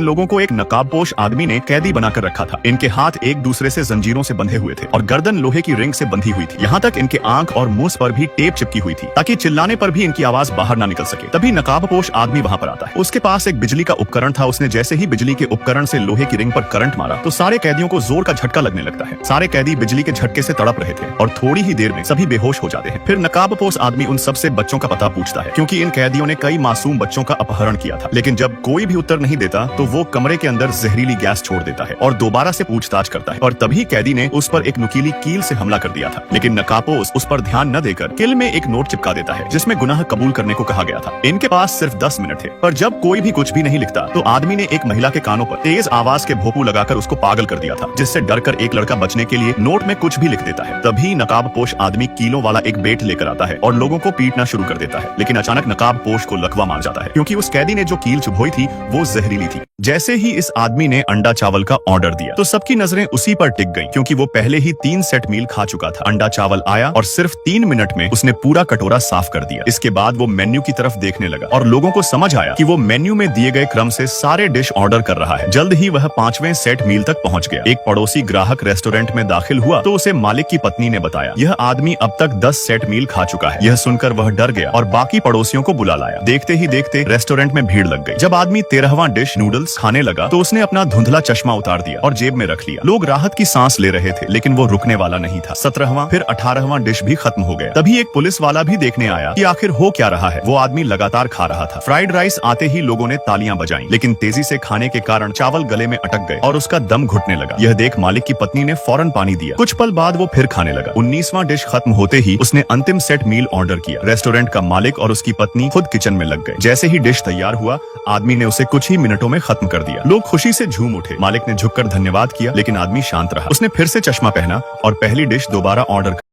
लोगों को एक नकाबपोश आदमी ने कैदी बनाकर रखा था। इनके हाथ एक दूसरे से जंजीरों से बंधे हुए थे और गर्दन लोहे की रिंग से बंधी हुई थी। यहाँ तक इनके आंख और मुंह पर भी टेप चिपकी हुई थी ताकि चिल्लाने पर भी इनकी आवाज बाहर ना निकल सके। तभी नकाबपोश आदमी वहाँ पर आता है। उसके पास एक बिजली का उपकरण था। उसने जैसे ही बिजली के उपकरण से लोहे की रिंग पर करंट मारा तो सारे कैदियों को जोर का झटका लगने लगता है। सारे कैदी बिजली के झटके से तड़प रहे थे और थोड़ी ही देर में सभी बेहोश हो जाते हैं। फिर नकाबपोश आदमी उन सबसे बच्चों का पता पूछता है, क्योंकि इन कैदियों ने कई मासूम बच्चों का अपहरण किया था। लेकिन जब कोई भी उत्तर नहीं देता तो वो कमरे के अंदर जहरीली गैस छोड़ देता है और दोबारा से पूछताछ करता है। और तभी कैदी ने उस पर एक नुकीली कील से हमला कर दिया था। लेकिन नकाबपोश उस पर ध्यान न देकर किल में एक नोट चिपका देता है जिसमें गुनाह कबूल करने को कहा गया था। इनके पास सिर्फ 10 मिनट थे, पर जब कोई भी कुछ भी नहीं लिखता तो आदमी ने एक महिला के कानों पर तेज आवाज के भोंपू लगाकर उसको पागल कर दिया था, जिससे डरकर एक लड़का बचने के लिए नोट में कुछ भी लिख देता है। तभी नकाबपोश आदमी कीलों वाला एक बेट लेकर आता है और लोगों को पीटना शुरू कर देता है। लेकिन अचानक नकाबपोश को लकवा मार जाता है, क्योंकि उस कैदी ने जो कील चुभोई थी वो जहरीली थी। जैसे ही इस आदमी ने अंडा चावल का ऑर्डर दिया तो सबकी नजरें उसी पर टिक गईं, क्योंकि वो पहले ही 3 सेट मील खा चुका था। अंडा चावल आया और सिर्फ 3 मिनट में उसने पूरा कटोरा साफ कर दिया। इसके बाद वो मेन्यू की तरफ देखने लगा और लोगों को समझ आया कि वो मेन्यू में दिए गए क्रम से सारे डिश ऑर्डर कर रहा है। जल्द ही वह 5वें सेट मील तक पहुंच गया। एक पड़ोसी ग्राहक रेस्टोरेंट में दाखिल हुआ तो उसे मालिक की पत्नी ने बताया, यह आदमी अब तक 10 सेट मील खा चुका है। यह सुनकर वह डर गया और बाकी पड़ोसियों को बुला लाया। देखते ही देखते रेस्टोरेंट में भीड़ लग गई। जब आदमी 13वां डिश नूडल्स खाने लगा तो उसने अपना धुंधला चश्मा उतार दिया और जेब में रख लिया। लोग राहत की सांस ले रहे थे, लेकिन वो रुकने वाला नहीं था। 17वां फिर 18वां डिश भी खत्म हो गया। तभी एक पुलिस वाला भी देखने आया कि आखिर हो क्या रहा है। वो आदमी लगातार खा रहा था। फ्राइड राइस आते ही लोगों ने तालियां बजाई, लेकिन तेजी से खाने के कारण चावल गले में अटक गए और उसका दम घुटने लगा। यह देख मालिक की पत्नी ने फौरन पानी दिया। कुछ पल बाद वो फिर खाने लगा। 19वां डिश खत्म होते ही उसने अंतिम सेट मील ऑर्डर किया। रेस्टोरेंट का मालिक और उसकी पत्नी खुद किचन में लग गए। जैसे ही डिश तैयार हुआ, आदमी ने उसे कुछ ही मिनटों में खत्म कर दिया। लोग खुशी से झूम उठे। मालिक ने झुककर धन्यवाद किया, लेकिन आदमी शांत रहा। उसने फिर से चश्मा पहना और पहली डिश दोबारा ऑर्डर